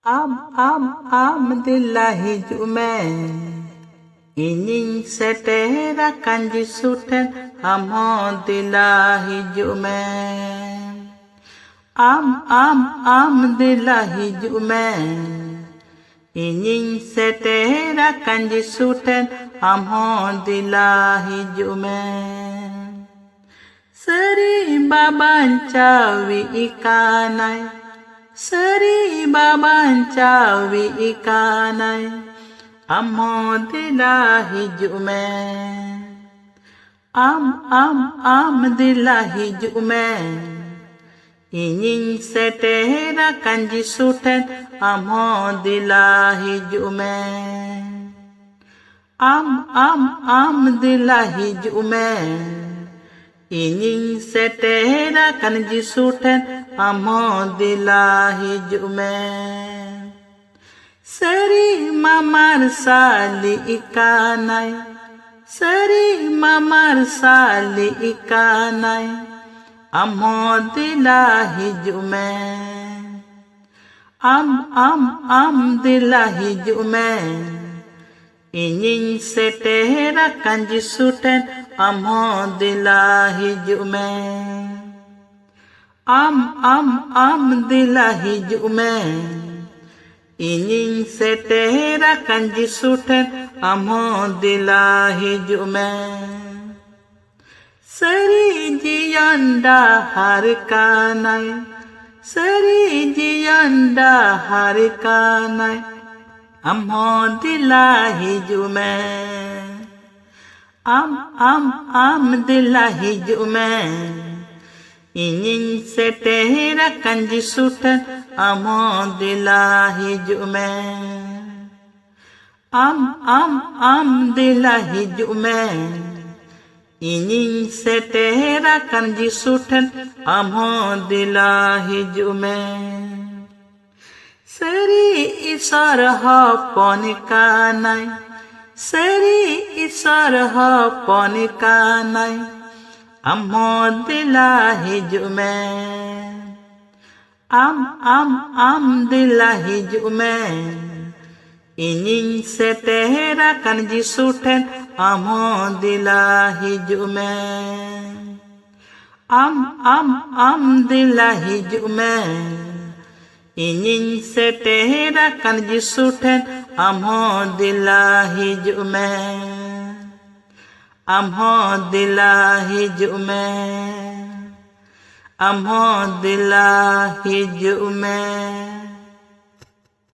Alhamdulillah hijau Ining setera kanji suten Alhamdulillah hijau Alhamdulillah hijau Ining setera kanji suten Alhamdulillah hijau Seri baban cawi ikanai Seri baban cawi ikanai Alhamdulillah hijau Alhamdulillah hijau Ining setera kanji suten Alhamdulillah hijau Alhamdulillah hijau Ining setera kanji suten Alhamdulillah hijau Seri mamar sali ikanai Seri mamar sali ikanai Alhamdulillah hijau Alhamdulillah hijau Ining setera kanji suten Alhamdulillah hijau Alhamdulillah hijau Ining setera kanji suten Alhamdulillah hijau Seri jiyanda harikanai Seri jiyanda harikanai Alhamdulillah hijau Alhamdulillah hijau Ining setera kanji suten Alhamdulillah hijau Alhamdulillah hijau Ining setera kanji suten Alhamdulillah hijau Seri isar hapon kanai Seri isar hapon kanai Alhamdulillah hijau Alhamdulillah hijau Ining setera kanji suten Alhamdulillah hijau Alhamdulillah hijau Ining setera kanji suten Alhamdulillah hijau Alhamdulillah hijau Alhamdulillah hijau